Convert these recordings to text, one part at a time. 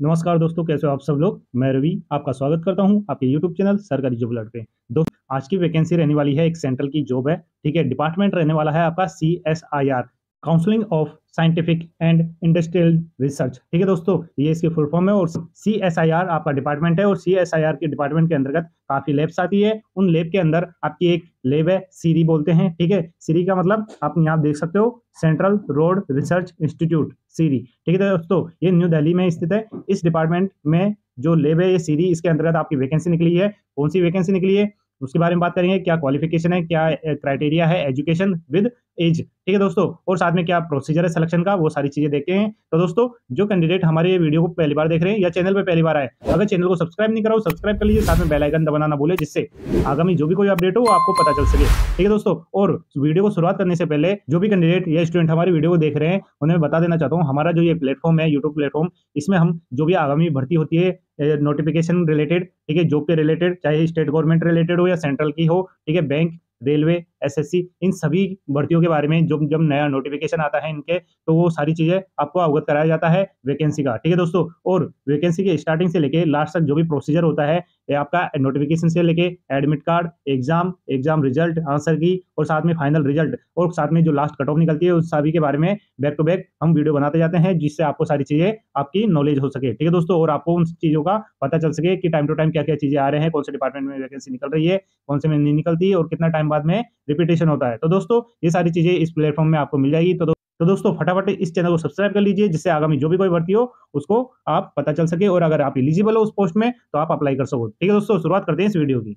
नमस्कार दोस्तों, कैसे हो आप सब लोग। मैं रवि आपका स्वागत करता हूं आपके यूट्यूब चैनल सरकारी जॉब अलर्ट पे। दोस्तों, आज की वैकेंसी रहने वाली है, एक सेंट्रल की जॉब है। ठीक है, डिपार्टमेंट रहने वाला है आपका CSIR, counselling of scientific and industrial research. ठीक है दोस्तों, ये इसकी फुल फॉर्म है। और CSIR आपका डिपार्टमेंट है और CSIR के डिपार्टमेंट के अंतर्गत काफी लैब्स आती है। उन लैब के अंदर आपकी एक लैब है, सीरी बोलते हैं। ठीक है, सीरी का मतलब आप यहाँ देख सकते हो, सेंट्रल रोड रिसर्च इंस्टीट्यूट, सीरी। ठीक है दोस्तों, ये न्यू दिल्ली में स्थित है। इस डिपार्टमेंट में जो लैब है ये सीरी, इसके अंतर्गत आपकी वैकेंसी निकली है। कौन सी वैकेंसी निकली है उसके बारे में बात करेंगे। क्या क्वालिफिकेशन है, क्या क्राइटेरिया है, एजुकेशन विद एज। ठीक है दोस्तों, और साथ में क्या प्रोसीजर है सिलेक्शन का, वो सारी चीजें देखते हैं। तो दोस्तों, जो कैंडिडेट हमारे ये वीडियो को पहली बार देख रहे हैं या चैनल पे पहली बार आए, अगर चैनल को सब्सक्राइब नहीं करा हो सब्सक्राइब कर लीजिए, साथ में बेल आइकन दबाना ना भूले, जिससे आगामी जो भी कोई अपडेट हो वो आपको पता चल सके। ठीक है दोस्तों, और वीडियो को शुरुआत करने से पहले जो भी कैंडिडेट या स्टूडेंट हमारी वीडियो को देख रहे हैं उन्हें बता देना चाहता हूँ, हमारा जो ये प्लेटफॉर्म है, यूट्यूब प्लेटफॉर्म, इसमें हम जो भी आगामी भर्ती होती है नोटिफिकेशन रिलेटेड, ठीक है, जॉब के रिलेटेड, चाहे स्टेट गवर्नमेंट रिलेटेड हो या सेंट्रल की हो, ठीक है, बैंक, रेलवे, SSC, इन सभी भर्तियों के बारे में जब जब नया नोटिफिकेशन आता है इनके, तो वो सारी चीजें आपको अवगत कराया जाता है वैकेंसी का। ठीक है दोस्तों, और वैकेंसी के स्टार्टिंग से लेके लास्ट तक जो भी प्रोसीजर होता है, ये आपका नोटिफिकेशन से लेके admit card, exam result, answer की, और साथ में फाइनल रिजल्ट, और साथ में जो लास्ट कट ऑफ निकलती है उस सभी के बारे में बैक टू बैक हम वीडियो बनाते जाते हैं, जिससे आपको सारी चीजें आपकी नॉलेज हो सके। ठीक है दोस्तों, और आपको उन चीजों का पता चल सके कि टाइम टू टाइम क्या क्या चीजें आ रहे हैं, कौन से डिपार्टमेंट में वैकेंसी निकल रही है, कौन से में नहीं निकलती है, और कितना टाइम बाद में रिपीटेशन होता है। तो दोस्तों, ये सारी चीजें इस प्लेटफॉर्म में आपको मिल जाएगी। तो दोस्तों, फटाफट इस चैनल को सब्सक्राइब कर लीजिए, जिससे आगामी जो भी कोई भर्ती हो उसको आप पता चल सके, और अगर आप एलिजिबल हो उस पोस्ट में तो आप अप्लाई कर सको। ठीक है दोस्तों, शुरुआत करते हैं इस वीडियो की।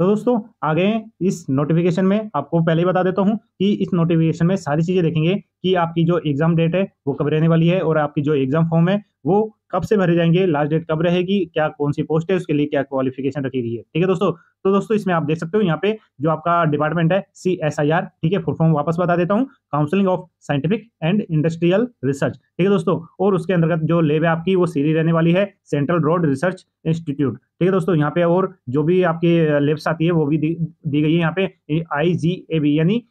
तो दोस्तों, आगे इस नोटिफिकेशन में आपको पहले ही बता देता हूं कि इस नोटिफिकेशन में सारी चीजें देखेंगे कि आपकी जो एग्जाम डेट है वो कब रहने वाली है, और आपकी जो एग्जाम फॉर्म है वो कब से भरे जाएंगे, लास्ट डेट कब रहेगी, क्या कौन सी पोस्ट है, उसके लिए क्या क्वालिफिकेशन रखी गई है। ठीक है दोस्तों, तो दोस्तों इसमें आप देख सकते हो यहाँ पे जो आपका डिपार्टमेंट है CSIR, ठीक है, फुल फॉर्म वापस बता देता हूँ, counselling of scientific and industrial research. ठीक है दोस्तों, और उसके अंतर्गत जो लैब है आपकी वो सीरी रहने वाली है, सेंट्रल रोड रिसर्च इंस्टीट्यूट। ठीक है दोस्तों, यहाँ पे और जो भी आपकी लैब्स आती है वो भी दी गई है यहाँ पे, IGAB यानी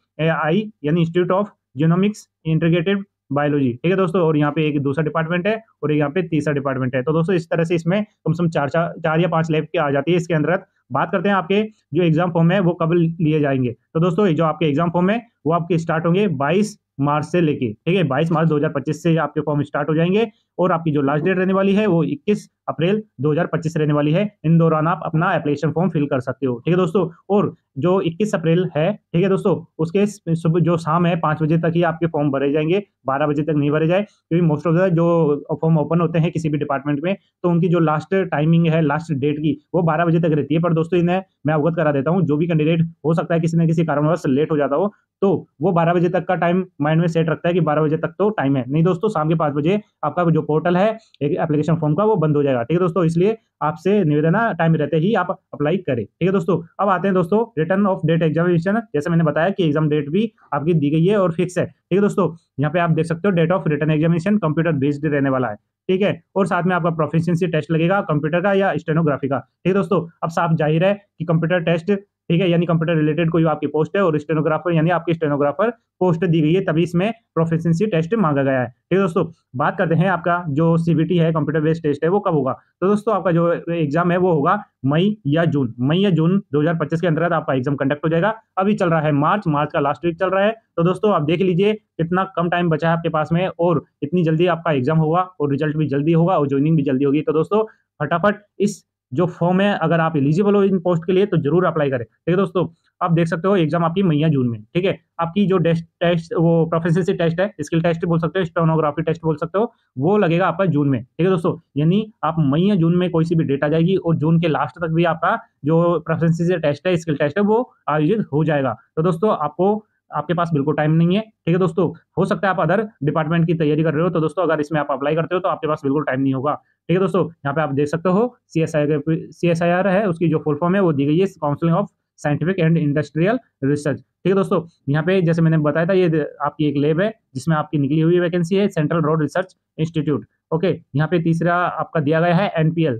institute of genomics integrated biology. ठीक है दोस्तों, और यहाँ पे एक दूसरा डिपार्टमेंट है और यहाँ पे तीसरा डिपार्टमेंट है। तो दोस्तों, इस तरह से इसमें कम से कम चार या पांच लैब की आ जाती है इसके अंतर्गत। बात करते हैं आपके जो एग्जाम फॉर्म है वो कब लिए जाएंगे। तो दोस्तों, जो आपके एग्जाम फॉर्म है वो आपके स्टार्ट होंगे 22 मार्च से लेके, ठीक है, 22 मार्च 2025 से आपके फॉर्म स्टार्ट हो जाएंगे, और आपकी जो लास्ट डेट रहने वाली है वो 21 अप्रैल 2025 रहने वाली है। इन दौरान आप अपना एप्लीकेशन फॉर्म फिल कर सकते हो। ठीक है दोस्तों, और जो 21 अप्रैल है, ठीक है दोस्तों, उसके सुबह जो शाम है 5 बजे तक ही आपके फॉर्म भरे जाएंगे, 12 बजे तक नहीं भरे जाए, क्योंकि मोस्ट ऑफ द जो फॉर्म ओपन होते हैं किसी भी डिपार्टमेंट में, तो उनकी जो लास्ट टाइमिंग है, लास्ट डेट की, वो 12 बजे तक रहती है। पर दोस्तों, इन्हें मैं अवगत करा देता हूँ, जो भी कैंडिडेट हो सकता है किसी न किसी कारणवश लेट हो जाता हो, तो वो 12 बजे तक का टाइम माइंड में सेट रखता है कि 12 बजे तक तो टाइम है। नहीं दोस्तों, शाम के 5 बजे आपका जो पोर्टल है एक एप्लीकेशन फॉर्म का वो बंद हो जाएगा। ठीक है दोस्तों, इसलिए आपसे निवेदन है टाइम रहते ही आप अप्लाई करें। ठीक है दोस्तों, अब आते हैं दोस्तों रिटर्न ऑफ डेट एग्जामिनेशन। जैसे मैंने बताया कि एग्जाम डेट भी आपकी दी गई है और फिक्स है। ठीक है दोस्तों, यहाँ पे आप देख सकते हो date of return examination computer based रहने वाला है। ठीक है, और साथ में आपका प्रोफिशिएंसी टेस्ट लगेगा कंप्यूटर का या स्टेनोग्राफी का। ठीक है दोस्तों, अब साफ जाहिर है कि कंप्यूटर टेस्ट, ठीक है, यानी कंप्यूटर रिलेटेड कोई आपकी पोस्ट है, और स्टेनोग्राफर यानी आपकी स्टेनोग्राफर पोस्ट दी गई है, तभी इसमें प्रोफिशिएंसी टेस्ट मांगा गया है। ठीक है दोस्तों, बात करते हैं आपका जो CBT है, कंप्यूटर बेस्ड टेस्ट है, वो कब होगा। तो दोस्तों, आपका जो एग्जाम है वो होगा मई या जून 2025 के अंतर्गत आपका एग्जाम कंडक्ट हो जाएगा। अभी चल रहा है मार्च का लास्ट वीक चल रहा है। तो दोस्तों, आप देख लीजिए कितना कम टाइम बचा है आपके पास में, और इतनी जल्दी आपका एग्जाम होगा, और रिजल्ट भी जल्दी होगा, और ज्वाइनिंग भी जल्दी होगी। तो दोस्तों, फटाफट इस जो फॉर्म है, अगर आप एलिजिबल हो इन पोस्ट के लिए तो जरूर अप्लाई करें। ठीक है दोस्तों, आप देख सकते हो एग्जाम आपकी मई या जून में। ठीक है, आपकी जो टेस्ट वो प्रोफिशिएंसी टेस्ट है, स्किल टेस्ट बोल सकते हो, स्टेनोग्राफी टेस्ट बोल सकते हो, वो लगेगा आपका जून में। ठीक है दोस्तों, यानी आप मई या जून में कोई सी भी डेट आ जाएगी, और जून के लास्ट तक भी आपका जो प्रोफिशिएंसी टेस्ट है, स्किल टेस्ट है, वो आयोजित हो जाएगा। तो दोस्तों, आपके पास बिल्कुल टाइम नहीं है। ठीक है दोस्तों, हो सकता है आप अदर डिपार्टमेंट की तैयारी कर रहे हो, तो दोस्तों अगर इसमें आप अप्लाई करते हो तो आपके पास बिल्कुल टाइम नहीं होगा। ठीक है दोस्तों, यहाँ पे आप देख सकते हो CSIR है, उसकी जो फुल फॉर्म है वो दी गई है, counselling of scientific and industrial research. ठीक है दोस्तों, यहाँ पे जैसे मैंने बताया था, ये आपकी एक लैब है जिसमें आपकी निकली हुई वैकेंसी है, central road research institute. Okay, यहाँ पे तीसरा आपका दिया गया है NPL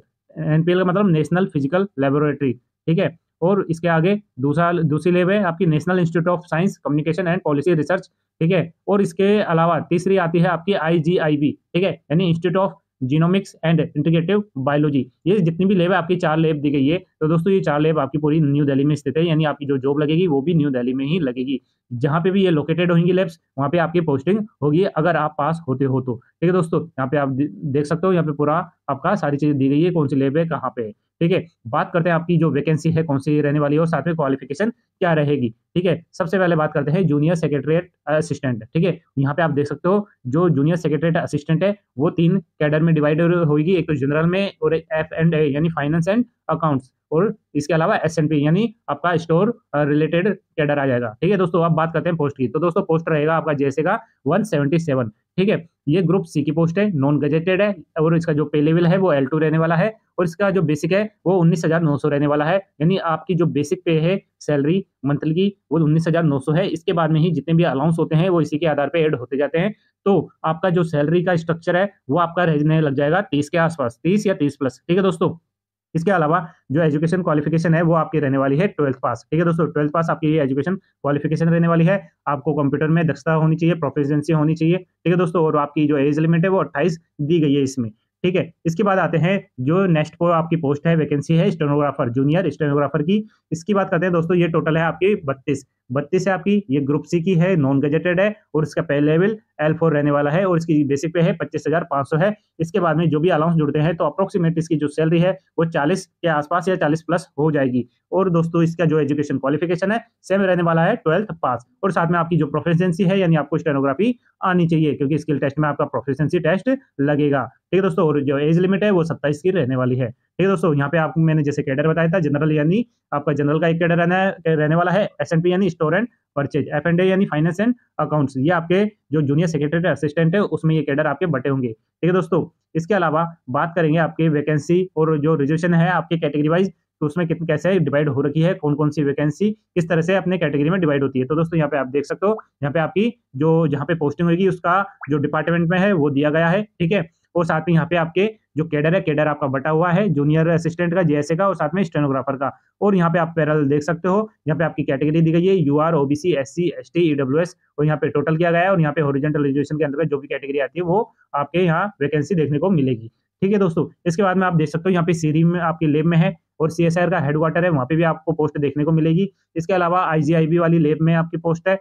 का मतलब नेशनल फिजिकल लेबोरेटरी। ठीक है, और इसके आगे दूसरी लैब है आपकी national institute of science communication and policy research. ठीक है, और इसके अलावा तीसरी आती है आपकी IGIB, ठीक है, यानी institute of genomics and integrative biology. ये जितनी भी लैब है आपकी 4 लैब दी गई है। तो दोस्तों ये 4 लैब आपकी पूरी न्यू दिल्ली में स्थित है, यानी आपकी जो जॉब लगेगी वो भी न्यू दिल्ली में ही लगेगी। जहाँ पे भी ये लोकेटेड होंगी लैब्स, वहाँ पे आपकी पोस्टिंग होगी अगर आप पास होते हो तो। ठीक है दोस्तों, यहाँ पे आप देख सकते हो, यहाँ पे पूरा आपका सारी चीजें दी गई है, कौन सी लैब है, कहाँ पे है। ठीक है, बात करते हैं आपकी जो वैकेंसी है कौन सी रहने वाली है और साथ में क्वालिफिकेशन क्या रहेगी। ठीक है, सबसे पहले बात करते हैं जूनियर सेक्रेटरीट असिस्टेंट। ठीक है, यहाँ पे आप देख सकते हो जो जूनियर सेक्रेटरीट असिस्टेंट है वो 3 कैडर में डिवाइड होगी, एक तो जनरल में और F&A यानी फाइनेंस एंड अकाउंट्स, और इसके अलावा S&P यानी आपका स्टोर रिलेटेड कैडर आ जाएगा। ठीक है दोस्तों, अब बात करते हैं पोस्ट की। तो दोस्तों पोस्ट रहेगा आपका जैसे का 177। ठीक है, ये ग्रुप सी की पोस्ट है, नॉन गजेटेड है, और इसका जो पे लेवल है वो L2 रहने वाला है, और इसका जो बेसिक है वो 19,900 रहने वाला है। यानी आपकी जो बेसिक पे है सैलरी मंथली की वो 19,900 है। इसके बाद में ही जितने भी अलाउंस होते हैं वो इसी के आधार पे ऐड होते जाते हैं। तो आपका जो सैलरी का स्ट्रक्चर है वो आपका रहने लग जाएगा 30 के आसपास, 30 या 30 प्लस। ठीक है दोस्तों, इसके अलावा जो एजुकेशन क्वालिफिकेशन है वो आपकी रहने वाली है 12th पास। ठीक है दोस्तों, 12th पास आपकी ये एजुकेशन क्वालिफिकेशन रहने वाली है। आपको कंप्यूटर में दक्षता होनी चाहिए, प्रोफिशिएंसी होनी चाहिए। ठीक है दोस्तों, और आपकी जो एज लिमिट है वो 28 दी गई है इसमें। ठीक है, इसके बाद आते हैं जो नेक्स्ट को आपकी पोस्ट है, वैकेंसी है स्टेनोग्राफर, जूनियर स्टेनोग्राफर की। इसकी बात करते हैं दोस्तों, ये टोटल है आपकी 32 है आपकी, ये ग्रुप सी की है, नॉन गजेटेड है, और इसका पे लेवल L4 रहने वाला है, और इसकी बेसिक पे है 25,500 है। इसके बाद में जो भी अलाउंस जुड़ते हैं तो अप्रोक्सीमेट इसकी जो सैलरी है वो 40 के आसपास या 40 प्लस हो जाएगी। और दोस्तों इसका जो एजुकेशन क्वालिफिकेशन है सेम रहने वाला है 12th पास, और साथ में आपकी जो प्रोफिशिएंसी है यानी आपको स्टेनोग्राफी आनी चाहिए, क्योंकि स्किल टेस्ट में आपका प्रोफिशिएंसी टेस्ट लगेगा। ठीक है दोस्तों, और जो एज लिमिट है वो 27 की रहने वाली है। ठीक है दोस्तों, यहाँ पे आपको मैंने जैसे कैडर बताया था, जनरल यानी आपका जनरल का एक कैडर रहने वाला है, S&P यानी स्टोर एंड परचेज, F&A यानी फाइनेंस एंड अकाउंट्स, ये आपके जो जूनियर सेक्रेटरी असिस्टेंट है उसमें ये कैडर आपके बटे होंगे। ठीक है दोस्तों, इसके अलावा बात करेंगे आपकी वैकेंसी और जो रिजर्वेशन है आपके कैटेगरी वाइज, तो उसमें कितने कैसे डिवाइड हो रखी है, कौन कौन सी वैकेंसी किस तरह से अपने कैटेगरी में डिवाइड होती है। तो दोस्तों यहाँ पे आप देख सकते हो, यहाँ पे आपकी जो जहाँ पे पोस्टिंग होगी उसका जो डिपार्टमेंट में है वो दिया गया है। ठीक है, और साथ में यहाँ पे आपके जो कैडर है, कैडर आपका बटा हुआ है जूनियर असिस्टेंट का, JSA का, और साथ में स्टेनोग्राफर का। और यहाँ पे आप पैरेलल देख सकते हो, यहाँ पे आपकी कैटेगरी दी गई है UR, OBC, SC, ST, EWS, और यहाँ पे टोटल किया गया है, और यहाँ पे हॉरिजॉन्टल रिजर्वेशन के अंतर्गत जो भी कैटेगरी आती है वो आपके यहाँ वैकेंसी देखने को मिलेगी। ठीक है दोस्तों, इसके बाद में आप देख सकते हो यहाँ पे सीरी में आपकी लेब में है, और CSIR का हेडक्वार्टर है, वहाँ पे भी आपको पोस्ट देखने को मिलेगी। इसके अलावा IGIB वाली लेब में आपकी पोस्ट है,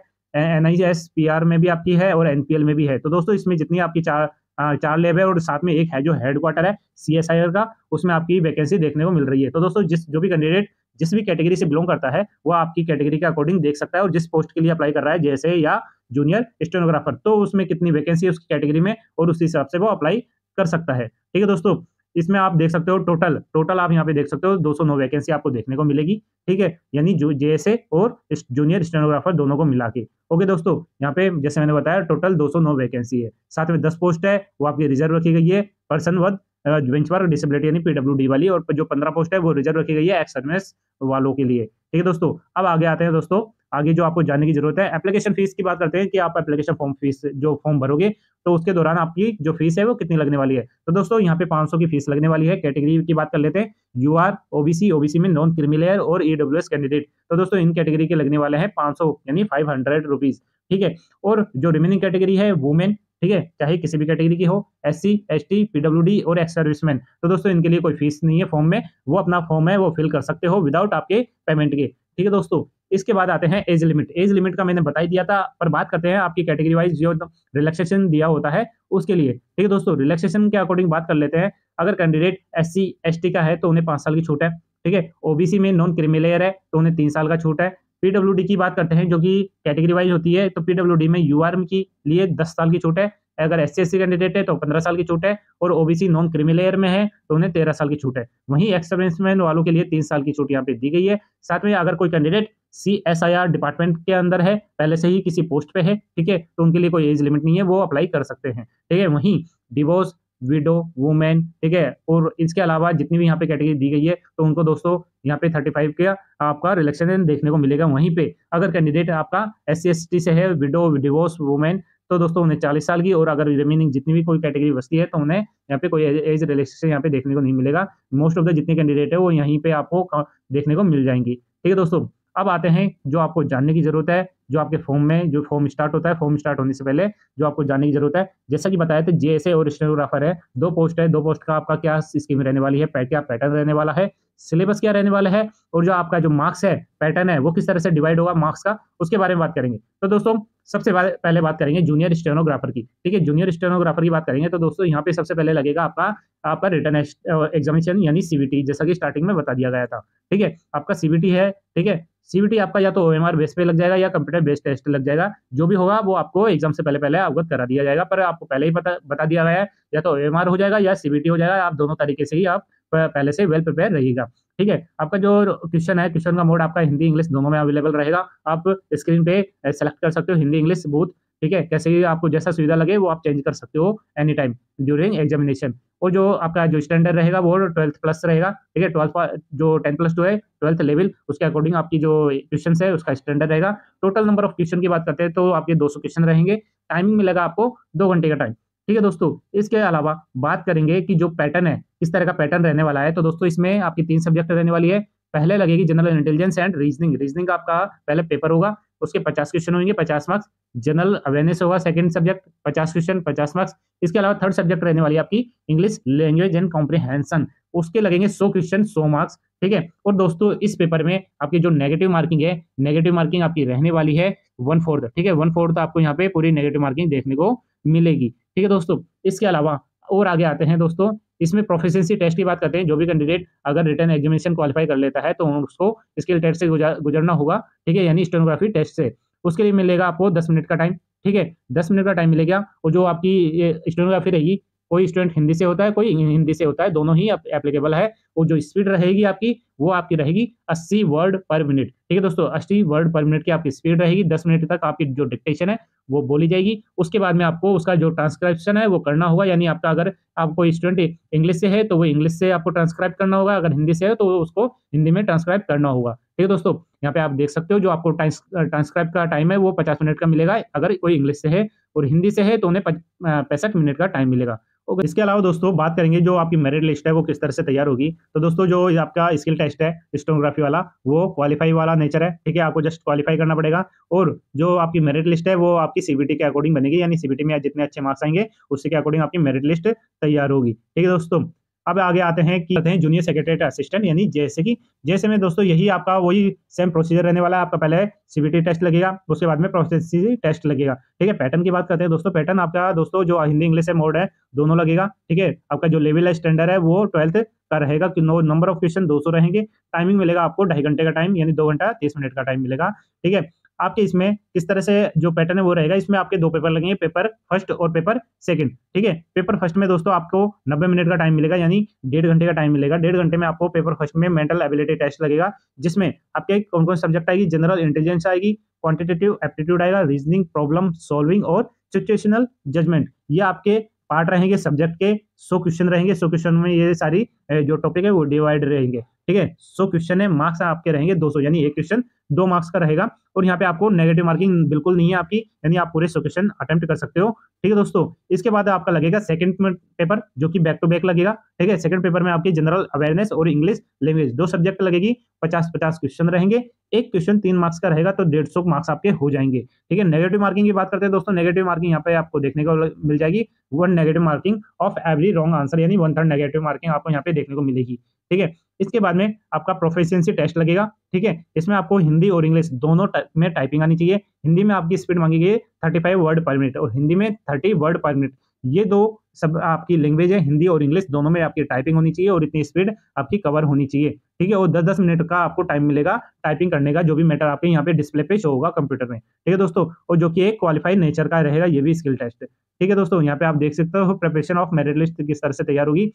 NISPR में भी आपकी है, और NPL में भी है। तो दोस्तों इसमें जितनी आपकी चार लैब है, और साथ में एक है जो हेडक्वार्टर है CSIR का, उसमें आपकी वैकेंसी देखने को मिल रही है। तो दोस्तों जो भी कैंडिडेट जिस भी कैटेगरी से बिलोंग करता है वो आपकी कैटेगरी के अकॉर्डिंग देख सकता है, और जिस पोस्ट के लिए अप्लाई कर रहा है जैसे या जूनियर स्टेनोग्राफर, तो उसमें कितनी वैकेंसी है उसकी कैटेगरी में, और उस हिसाब से वो अप्लाई कर सकता है। ठीक है दोस्तों, इसमें आप देख सकते हो टोटल आप यहाँ पे देख सकते हो 209 वैकेंसी आपको देखने को मिलेगी। ठीक है, यानी जो JSA और जूनियर स्टेनोग्राफर दोनों को मिला के। ओके दोस्तों, यहाँ पे जैसे मैंने बताया टोटल 209 वैकेंसी है, साथ में 10 पोस्ट है वो आपकी रिजर्व रखी गई है पर्सन विद बेंचमार्क डिसेबिलिटी यानी PWD वाली, और जो 15 पोस्ट है वो रिजर्व रखी गई है एक्स सर्विस वालों के लिए। ठीक है दोस्तों, अब आगे आते हैं दोस्तों, आगे जो आपको जानने की जरूरत है एप्लीकेशन फीस की बात करते हैं कि आप एप्लीकेशन फॉर्म फीस जो फॉर्म भरोगे तो उसके दौरान आपकी जो फीस है वो कितनी लगने वाली है। तो दोस्तों यहाँ पे 500 की फीस लगने वाली है। कैटेगरी की बात कर लेते हैं, UR, OBC में नॉन क्रीमी लेयर और EWS कैंडिडेट। तो दोस्तों इन कैटेगरी के लगने वाले हैं 500 यानी 500 रुपीज। ठीक है, और जो रिमेनिंग कैटेगरी है वुमेन, ठीक है, चाहे किसी भी कैटेगरी की हो, SC, ST, PWD और एक्स सर्विसमैन, तो दोस्तों इनके लिए कोई फीस नहीं है फॉर्म में, वो अपना फॉर्म है वो फिल कर सकते हो विदाउट आपके पेमेंट के। ठीक है दोस्तों, इसके बाद आते हैं एज लिमिट का मैंने बता ही दिया था, पर बात करते हैं आपकी कैटेगरी वाइज जो रिलैक्सेशन दिया होता है उसके लिए। ठीक है दोस्तों, रिलैक्सेशन के अकॉर्डिंग बात कर लेते हैं। अगर कैंडिडेट SC, ST का है तो उन्हें 5 साल की छूट है। ठीक है, OBC में नॉन क्रीमी लेयर है तो उन्हें 3 साल का छूट है। PWD की बात करते हैं जो कि कैटेगरी वाइज होती है, तो PWD में UR की लिए 10 साल की छूट है। अगर SC कैंडिडेट है तो 15 साल की छूट है, और OBC नॉन क्रीमी लेयर में है तो उन्हें 13 साल की छूट है। वहीं एक्स सर्विसमैन वालों के लिए 3 साल की छूट यहाँ पे दी गई है। साथ में अगर कोई कैंडिडेट CSIR डिपार्टमेंट के अंदर है, पहले से ही किसी पोस्ट पे है, ठीक है, तो उनके लिए कोई एज लिमिट नहीं है, वो अप्लाई कर सकते हैं। ठीक है, वहीं डिवोर्स, विडो, वुमेन, ठीक है, और इसके अलावा जितनी भी यहाँ पे कैटेगरी दी गई है तो उनको दोस्तों यहाँ पे 35 का आपका रिलैक्सेशन देखने को मिलेगा। वहीं पे अगर कैंडिडेट आपका SC, ST से है, विडो, डिवोर्स, वुमेन, तो दोस्तों उन्हें 40 साल की, और अगर रिमेनिंग जितनी भी कोई कैटेगरी बचती है तो उन्हें यहाँ पे कोई एज रिलैक्सेशन यहाँ पे देखने को नहीं मिलेगा। मोस्ट ऑफ द जितने कैंडिडेट है वो यहीं पे आपको देखने को मिल जाएंगी। ठीक है दोस्तों, अब आते हैं जो आपको जानने की जरूरत है, जो आपके फॉर्म में जो फॉर्म स्टार्ट होता है, फॉर्म स्टार्ट होने से पहले जो आपको जानने की जरूरत है, जैसा कि बताया था जेएसए और स्टेनोग्राफर है, 2 पोस्ट है, 2 पोस्ट का आपका क्या स्कीम रहने वाली है, क्या पैटर्न रहने वाला है, सिलेबस क्या रहने वाला है और जो आपका जो मार्क्स है, पैटर्न है, वो किस तरह से डिवाइड होगा मार्क्स का, उसके बारे में बात करेंगे। तो दोस्तों सबसे पहले बात करेंगे जूनियर स्टेनोग्राफर की, ठीक है। जूनियर स्टेनोग्राफर की बात करेंगे तो दोस्तों यहाँ पे सबसे पहले लगेगा आपका आपका रिटन एग्जामिनेशन यानी सीबीटी, जैसा कि स्टार्टिंग में बता दिया गया था, ठीक है। आपका सीबीटी है, ठीक है। सीबीटी आपका या तो ओएमआर बेस पे लग जाएगा या कंप्यूटर बेस्ड टेस्ट लग जाएगा, जो भी होगा वो आपको एग्जाम से पहले पहले अवगत करा दिया जाएगा, पर आपको पहले ही बता दिया गया है या तो ओएमआर हो जाएगा या सीबीटी हो जाएगा, आप दोनों तरीके से ही आप पहले से वेल प्रिपेयर रहिएगा, ठीक है। आपका जो क्वेश्चन है, क्वेश्चन का मोड आपका हिंदी इंग्लिश दोनों में अवेलेबल रहेगा, आप स्क्रीन पे सेलेक्ट कर सकते हो हिंदी इंग्लिश बोथ, ठीक है। कैसे ही आपको जैसा सुविधा लगे वो आप चेंज कर सकते हो एनी टाइम ड्यूरिंग एग्जामिनेशन। और जो आपका जो स्टैंडर्ड रहेगा वो 12th प्लस रहेगा, ठीक है। 12 जो 10+2 है 12th लेवल, उसके अकॉर्डिंग आपकी जो क्वेश्चन है उसका स्टैंडर्ड रहेगा। टोटल नंबर ऑफ क्वेश्चन की बात करते हैं तो आपके 200 क्वेश्चन रहेंगे, टाइमिंग मिलेगा आपको 2 घंटे का टाइम, ठीक है दोस्तों। इसके अलावा बात करेंगे कि जो पैटर्न है किस तरह का पैटर्न रहने वाला है, तो दोस्तों इसमें आपकी 3 सब्जेक्ट रहने वाली है। पहले लगेगी general intelligence and reasoning, reasoning का आपका पहले पेपर होगा, उसके 50 क्वेश्चन होंगे, 50 मार्क्स। जनरल अवेयरनेस होगा सेकंड सब्जेक्ट, 50 क्वेश्चन, 50 मार्क्स। इसके अलावा थर्ड सब्जेक्ट रहने वाली है आपकी इंग्लिश लैंग्वेज एंड कॉम्प्रिहेंशन, उसके लगेंगे 100 क्वेश्चन, 100 मार्क्स, ठीक है। और दोस्तों इस पेपर में आपकी जो नेगेटिव मार्किंग है, नेगेटिव मार्किंग आपकी रहने वाली है 1/4, ठीक है। 1/4 आपको यहाँ पे पूरी नेगेटिव मार्किंग देखने को मिलेगी, ठीक है दोस्तों। इसके अलावा और आगे आते हैं दोस्तों, इसमें प्रोफिशिएंसी टेस्ट की बात करते हैं। जो भी कैंडिडेट अगर रिटन एग्जामिनेशन क्वालिफाई कर लेता है तो उसको स्किल टेस्ट से गुजरना होगा, ठीक है, यानी स्टेनोग्राफी टेस्ट से। उसके लिए मिलेगा आपको 10 मिनट का टाइम, ठीक है, 10 मिनट का टाइम मिलेगा। और जो आपकी स्टेनोग्राफी रहेगी, कोई स्टूडेंट हिंदी से होता है, कोई हिंदी से होता है, दोनों ही एप्लीकेबल है। और जो स्पीड रहेगी आपकी वो आपकी रहेगी 80 वर्ड पर मिनट, ठीक है दोस्तों। 80 वर्ड पर मिनट की आपकी स्पीड रहेगी। 10 मिनट तक आपकी जो डिक्टेशन है वो बोली जाएगी। उसके बाद में आपको उसका जो ट्रांसक्रिप्शन है वो करना होगा, यानी आपका अगर आपको स्टूडेंट इंग्लिश से है तो वो इंग्लिश से आपको ट्रांसक्राइब करना होगा, अगर हिंदी से है तो उसको हिंदी में ट्रांसक्राइब करना होगा, ठीक है दोस्तों। यहाँ पे आप देख सकते हो जो आपको ट्रांसक्राइब का टाइम है वो 50 मिनट का मिलेगा, अगर कोई इंग्लिश से है, और हिंदी से है तो उन्हें 65 मिनट का टाइम मिलेगा। इसके अलावा दोस्तों बात करेंगे जो आपकी मेरिट लिस्ट है वो किस तरह से तैयार होगी। तो दोस्तों जो आपका स्किल टेस्ट है स्टेनोग्राफी वाला वो क्वालिफाई वाला नेचर है, ठीक है, आपको जस्ट क्वालिफाई करना पड़ेगा। और जो आपकी मेरिट लिस्ट है वो आपकी सीबीटी के अकॉर्डिंग बनेगी, यानी सीबीटी में जितने अच्छे मार्क्स आएंगे उसी के अकॉर्डिंग आपकी मेरिट लिस्ट तैयार होगी, ठीक है दोस्तों। अब आगे आते हैं कि जूनियर सेक्रेटरीट असिस्टेंट यानी जैसे कि जैसे में दोस्तों यही आपका वही सेम प्रोसीजर रहने वाला है। आपका पहले सीबीटी टेस्ट लगेगा, उसके बाद में प्रोफिशिएंसी टेस्ट लगेगा, ठीक है। पैटर्न की बात करते हैं दोस्तों, पैटर्न आपका दोस्तों जो हिंदी इंग्लिश है मोड है दोनों लगेगा, ठीक है। आपका जो लेवल है स्टैंडर्ड है वो 12th का रहेगा कि नंबर ऑफ क्वेश्चन 200 रहेंगे। टाइमिंग मिलेगा आपको 2.5 घंटे का टाइम, यानी 2 घंटा 30 मिनट का टाइम मिलेगा, ठीक है। आपके इसमें किस तरह से जो पैटर्न है वो रहेगा, इसमें आपके 2 पेपर लगेंगे, पेपर फर्स्ट और पेपर सेकंड, ठीक है। पेपर फर्स्ट में दोस्तों आपको 90 मिनट का टाइम मिलेगा, यानी 1.5 घंटे का टाइम मिलेगा। 1.5 घंटे में आपको पेपर फर्स्ट में मेंटल एबिलिटी टेस्ट लगेगा, जिसमें आपके कौन कौन सब्जेक्ट आएगी, जनरल इंटेलिजेंस आएगी, क्वांटिटेटिव एप्टीट्यूड आएगा, रीजनिंग, प्रॉब्लम सॉल्विंग और सिचुएशनल जजमेंट। ये आपके पार्ट रहेंगे सब्जेक्ट के। 100 क्वेश्चन रहेंगे, 100 क्वेश्चन में ये सारी जो टॉपिक है वो डिवाइड रहेंगे, ठीक है। 100 क्वेश्चन है, मार्क्स आपके रहेंगे 200, यानी एक क्वेश्चन 2 मार्क्स का रहेगा। और यहाँ पे आपको नेगेटिव मार्किंग बिल्कुल नहीं है आपकी, यानी आप पूरे 100 क्वेश्चन अटेम्प्ट कर सकते हो, ठीक है दोस्तों। इसके बाद आपका लगेगा सेकंड पेपर जो कि बैक टू बैक लगेगा, ठीक है। सेकंड पेपर में आपकी जनरल अवेयरनेस और इंग्लिश लैंग्वेज 2 सब्जेक्ट लगेगी, 50-50 क्वेश्चन रहेंगे, एक क्वेश्चन 3 मार्क्स का रहेगा, तो 150 मार्क्स आपके हो जाएंगे, ठीक है। नेगेटिव मार्किंग की बात करते हैं दोस्तों, नेगेटिव मार्किंग यहाँ पे आपको देखने को मिल जाएगी 1 negative marking of every wrong answer, यानी 1/3 नेगेटिव मार्किंग आपको यहाँ पे देखने को मिलेगी, ठीक है। इसके बाद में आपका प्रोफिशिएंसी टेस्ट लगेगा, ठीक है। इसमें आपको हिंदी और इंग्लिश दोनों में टाइपिंग आनी चाहिए। हिंदी में आपकी स्पीड मांगी गई है 35 वर्ड पर मिनट और हिंदी में 30 वर्ड पर मिनट। ये 2 सब आपकी लैंग्वेज है, हिंदी और इंग्लिश दोनों में आपकी टाइपिंग होनी चाहिए और इतनी स्पीड आपकी कवर होनी चाहिए, ठीक है। और 10-10 मिनट का आपको टाइम मिलेगा टाइपिंग करने का, जो भी मैटर आपके यहाँ पे डिस्प्ले पे शो होगा कंप्यूटर में, ठीक है दोस्तों। और जो कि एक क्वालिफाइड नेचर का रहेगा, ये भी स्किल टेस्ट है, ठीक है दोस्तों। यहाँ पे आप देख सकते हो प्रिपरेशन ऑफ मेरिट लिस्ट किस तरह से तैयार होगी,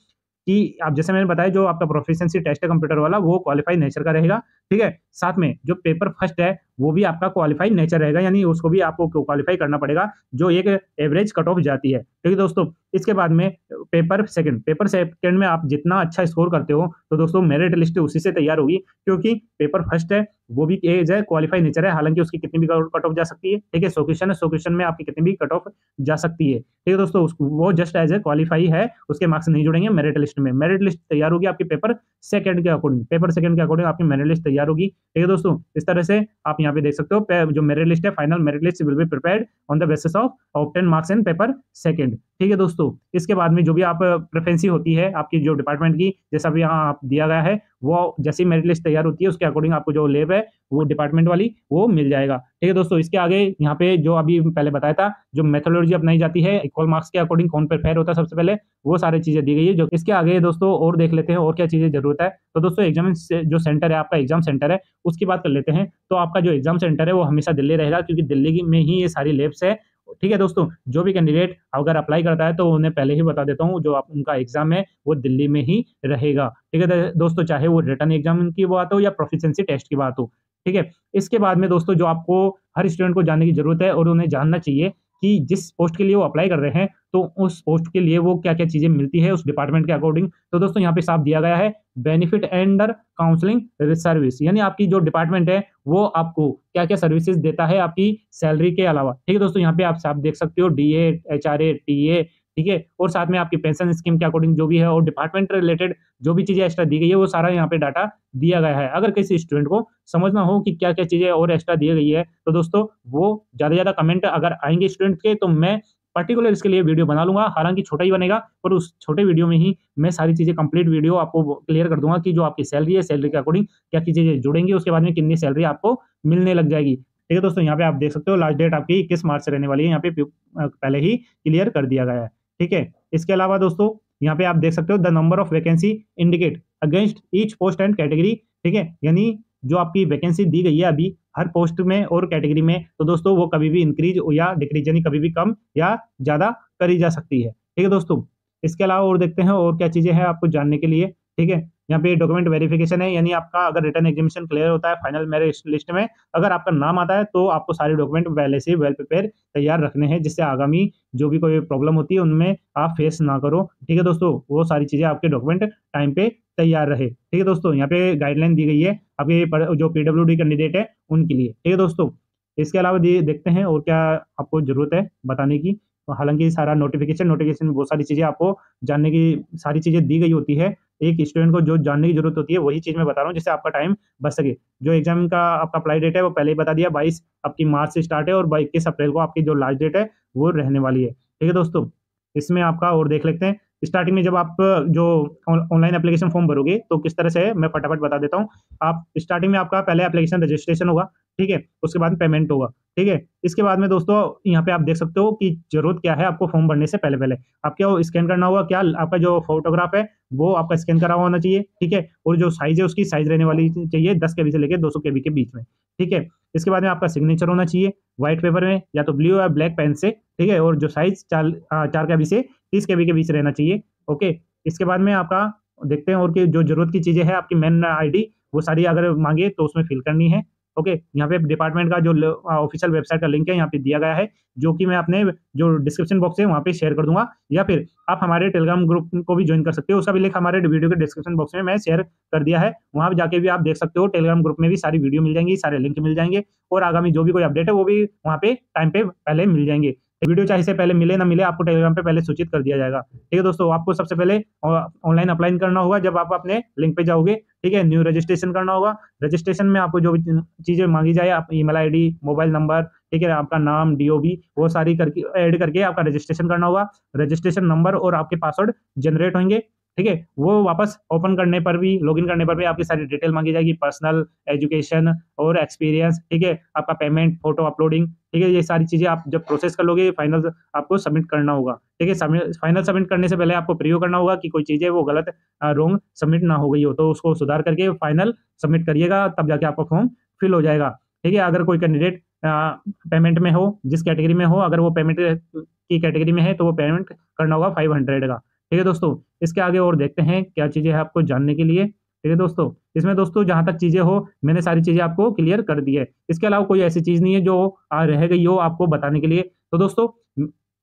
कि आप जैसे मैंने बताया जो आपका प्रोफिशिएंसी टेस्ट है कंप्यूटर वाला वो क्वालिफाइड नेचर का रहेगा, ठीक है। साथ में जो पेपर फर्स्ट है वो भी आपका क्वालिफाई नेचर रहेगा, यानी उसको भी आपको क्वालिफाई करना पड़ेगा, जो एक एवरेज कट ऑफ जाती है। ठीक है दोस्तों, इसके बाद में पेपर सेकंड में आप जितना अच्छा स्कोर करते हो तो दोस्तों मेरिट लिस्ट उसी से तैयार होगी, क्योंकि पेपर फर्स्ट है, वो भी एज है, क्वालिफाई नेचर है, हालांकि उसकी कितनी भी कट ऑफ जा सकती है। ठीक है, 100 क्वेश्चन है, 100 क्वेश्चन में आपकी कितनी भी कट ऑफ जा सकती है। ठीक है दोस्तों, वो जस्ट एज ए क्वालिफाई है, उसके मार्क्स नहीं जुड़ेंगे मेरिट लिस्ट में। मेरिट लिस्ट तैयार होगी आपकी पेपर सेकंड के अकॉर्डिंग आपकी मेरिट लिस्ट तैयार होगी। ठीक है दोस्तों, इस तरह से आप यहाँ पे देख सकते हो जो मेरिट लिस्ट है, final merit list will be prepared on the basis of obtain marks in paper second. ठीक है दोस्तों, इसके बाद में जो भी आप प्रेफरेंसी होती है आपकी जो डिपार्टमेंट की, जैसा भी यहाँ आप दिया गया है, वो जैसी मेरिट लिस्ट तैयार होती है उसके अकॉर्डिंग आपको जो लेब है वो डिपार्टमेंट वाली वो मिल जाएगा। ठीक है दोस्तों, इसके आगे यहाँ पे जो अभी पहले बताया था, जो मेथोडोलॉजी अपनाई जाती है इक्वल मार्क्स के अकॉर्डिंग कौन प्रिपेयर होता है सबसे पहले, वो सारी चीजें दी गई है। जो इसके आगे दोस्तों और देख लेते हैं और क्या चीजें जरूरत है। तो दोस्तों एग्जाम जो सेंटर है आपका, एग्जाम सेंटर है, उसकी बात कर लेते हैं। तो आपका जो एग्जाम सेंटर है वो हमेशा दिल्ली रहेगा, क्योंकि दिल्ली में ही ये सारी लैब्स है। ठीक है दोस्तों, जो भी कैंडिडेट अगर अप्लाई करता है तो उन्हें पहले ही बता देता हूँ, जो उनका एग्जाम है वो दिल्ली में ही रहेगा। ठीक है दोस्तों, चाहे वो रिटन एग्जाम की बात हो या प्रोफिशिएंसी टेस्ट की बात हो। ठीक है, इसके बाद में दोस्तों जो आपको हर स्टूडेंट को जानने की जरूरत है और उन्हें जानना चाहिए कि जिस पोस्ट के लिए वो अप्लाई कर रहे हैं तो उस पोस्ट के लिए वो क्या क्या चीजें मिलती है उस डिपार्टमेंट के अकॉर्डिंग। तो दोस्तों यहाँ पे साफ दिया गया है, बेनिफिट एंड काउंसलिंग सर्विस, यानी आपकी जो डिपार्टमेंट है वो आपको क्या क्या सर्विसेज देता है आपकी सैलरी के अलावा। ठीक है दोस्तों, यहाँ पे आप साफ देख सकते हो DA, HRA, TA। ठीक है, और साथ में आपकी पेंशन स्कीम के अकॉर्डिंग जो भी है और डिपार्टमेंट रिलेटेड जो भी चीजें एक्स्ट्रा दी गई है वो सारा यहाँ पे डाटा दिया गया है। अगर किसी स्टूडेंट को समझना हो कि क्या क्या चीजें और एक्स्ट्रा दी गई है तो दोस्तों वो ज्यादा कमेंट अगर आएंगे स्टूडेंट के तो मैं पर्टिकुलर इसके लिए वीडियो बना लूंगा, हालांकि छोटा ही बनेगा, पर उस छोटे वीडियो में ही मैं सारी चीजें कंप्लीट वीडियो आपको क्लियर कर दूंगा कि जो आपकी सैलरी है, सैलरी के अकॉर्डिंग क्या क्या चीजें जुड़ेंगी, उसके बाद में कितनी सैलरी आपको मिलने लग जाएगी। ठीक है दोस्तों, यहाँ पे आप देख सकते हो लास्ट डेट आपकी 21 मार्च से रहने वाली है, यहाँ पे पहले ही क्लियर कर दिया गया है। ठीक है, इसके अलावा दोस्तों यहाँ पे आप देख सकते हो the number of vacancy indicate against each post and category. ठीक है, यानी जो आपकी वैकेंसी दी गई है अभी हर पोस्ट में और कैटेगरी में, तो दोस्तों वो कभी भी इंक्रीज या डिक्रीज, यानी कभी भी कम या ज्यादा करी जा सकती है। ठीक है दोस्तों, इसके अलावा और देखते हैं और क्या चीजें हैं आपको जानने के लिए। ठीक है, यहाँ पे डॉक्यूमेंट वेरिफिकेशन है, यानी आपका अगर रिटर्न एग्जामिनेशन क्लियर होता है फाइनल मेरिट लिस्ट में अगर आपका नाम आता है तो आपको सारे डॉक्यूमेंट पहले से वेल प्रिपेयर तैयार रखने हैं, जिससे आगामी जो भी कोई प्रॉब्लम होती है उनमें आप फेस ना करो। ठीक है दोस्तों, वो सारी चीजें आपके डॉक्यूमेंट टाइम पे तैयार रहे। ठीक है दोस्तों, यहाँ पे गाइडलाइन दी गई है आपके जो PWD कैंडिडेट है उनके लिए। ठीक है दोस्तों, इसके अलावा देखते हैं और क्या आपको जरूरत है बताने की। तो हालांकि सारा नोटिफिकेशन बहुत सारी चीजें आपको जानने की सारी चीजें दी गई होती है। एक स्टूडेंट को जो जानने की जरूरत होती है वही चीज मैं बता रहा हूँ, जिससे आपका टाइम बच सके। जो एग्जाम का आपका अप्लाई डेट है वो पहले ही बता दिया, 22 आपकी मार्च से स्टार्ट है और 21 अप्रैल को आपकी जो लास्ट डेट है वो रहने वाली है। ठीक है दोस्तों, इसमें आपका और देख लेते हैं स्टार्टिंग में जब आप जो ऑनलाइन एप्लीकेशन फॉर्म भरोगे तो किस तरह से है मैं फटाफट बता देता हूँ। आप स्टार्टिंग में आपका पहले एप्लीकेशन रजिस्ट्रेशन होगा। ठीक है, उसके बाद पेमेंट होगा। ठीक है, इसके बाद में दोस्तों यहाँ पे आप देख सकते हो कि जरूरत क्या है आपको फॉर्म भरने से पहले पहले आपको स्कैन करना होगा, क्या आपका जो फोटोग्राफ है वो आपका स्कैन करा हुआ होना चाहिए। ठीक है, और जो साइज है उसकी साइज रहने वाली चाहिए 10 KB से लेकर 200 KB के बीच में। ठीक है, इसके बाद में आपका सिग्नेचर होना चाहिए व्हाइट पेपर में या तो ब्लू या ब्लैक पेन से। ठीक है, और जो साइज 4 KB से 30 KB के बीच रहना चाहिए। ओके, इसके बाद में आपका देखते हैं और कि जो जरूरत की चीजें हैं आपकी मेन ID वो सारी अगर मांगे तो उसमें फिल करनी है। ओके, यहाँ पे डिपार्टमेंट का जो ऑफिशियल वेबसाइट का लिंक है यहाँ पे दिया गया है, जो कि मैं अपने जो डिस्क्रिप्शन बॉक्स है वहाँ पे शेयर कर दूंगा, या फिर आप हमारे टेलीग्राम ग्रुप को भी ज्वाइन कर सकते हो। उसका भी लिंक हमारे वीडियो के डिस्क्रिप्शन बॉक्स में मैं शेयर कर दिया है, वहाँ जाके भी आप देख सकते हो। टेलीग्राम ग्रुप में भी सारी वीडियो मिल जाएंगी, सारे लिंक मिल जाएंगे और आगामी जो भी कोई अपडेट है वो भी वहाँ पे टाइम पे पहले मिल जाएंगे। वीडियो चाहे से पहले मिले ना मिले आपको टेलीग्राम पे पहले सूचित कर दिया जाएगा। ठीक है दोस्तों, आपको सबसे पहले ऑनलाइन अप्लाई करना होगा जब आप अपने लिंक पे जाओगे। ठीक है, न्यू रजिस्ट्रेशन करना होगा। रजिस्ट्रेशन में आपको जो भी चीजें मांगी जाए, आप ईमेल ID, मोबाइल नंबर, ठीक है, आपका नाम, DOB वो सारी करके ऐड करके आपका रजिस्ट्रेशन करना होगा। रजिस्ट्रेशन नंबर और आपके पासवर्ड जनरेट होंगे। ठीक है, वो वापस ओपन करने पर भी, लॉगिन करने पर भी आपकी सारी डिटेल मांगी जाएगी, पर्सनल, एजुकेशन और एक्सपीरियंस। ठीक है, आपका पेमेंट, फोटो अपलोडिंग। ठीक है, ये सारी चीजें आप जब प्रोसेस कर लोगे फाइनल आपको सबमिट करना होगा। ठीक है, फाइनल सबमिट करने से पहले आपको प्रीव्यू करना होगा कि कोई चीजें वो गलत रॉन्ग सबमिट ना हो गई हो, तो उसको सुधार करके फाइनल सबमिट करिएगा, तब जाके आपका फॉर्म फिल हो जाएगा। ठीक है, अगर कोई कैंडिडेट पेमेंट में हो, जिस कैटेगरी में हो, अगर वो पेमेंट की कैटेगरी में है तो वो पेमेंट करना होगा 500 का। ठीक है दोस्तों, इसके आगे और देखते हैं क्या चीजें हैं आपको जानने के लिए। ठीक है दोस्तों। इसमें दोस्तों जहाँ तक चीज़ें हो मैंने सारी चीज़ें आपको क्लियर कर दी है। इसके अलावा कोई ऐसी चीज़ नहीं है जो रह गई हो आपको बताने के लिए। तो दोस्तों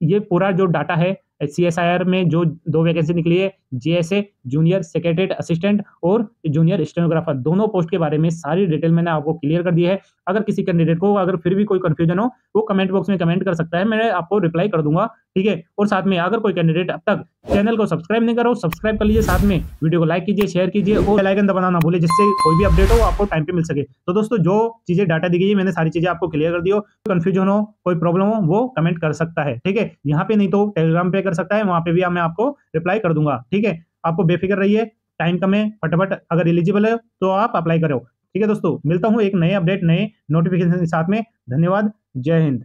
ये पूरा जो डाटा है सीएसआईआर में जो 2 वैकेंसी निकली है, जेएसए जूनियर सेक्रेटरीएट असिस्टेंट और जूनियर स्टेनोग्राफर दोनों पोस्ट के बारे में सारी डिटेल मैंने आपको क्लियर कर दी है। अगर किसी कैंडिडेट को अगर फिर भी कोई कन्फ्यूजन हो, वो कमेंट बॉक्स में कमेंट कर सकता है, मैं आपको रिप्लाई कर दूँगा, ठीक है? और साथ में अगर कोई कैंडिडेट अब तक चैनल को सब्सक्राइब नहीं करा हो, सब्सक्राइब कर लीजिए, साथ में वीडियो को लाइक कीजिए, शेयर कीजिए और बेल आइकन दबाना ना भूलिए, जिससे कोई भी अपडेट हो आपको टाइम पे मिल सके। तो दोस्तों जो चीज़ें डाटा दी गई है मैंने सारी चीज़ें आपको क्लियर कर दी हो, कन्फ्यूजन हो, कोई प्रॉब्लम हो वो कमेंट कर सकता है, ठीक है? यहाँ पे नहीं तो टेलीग्राम पे कर सकता है, वहाँ पे भी मैं आपको रिप्लाई कर दूँगा, ठीक है? आपको बेफ़िक्र रहिए, टाइम कम है, फटाफट अगर एलिजिबल है तो आप अप्लाई करो, ठीक है दोस्तों? मिलता हूँ एक नए अपडेट, नए नोटिफ़िकेशन के साथ में। धन्यवाद, जय हिंद।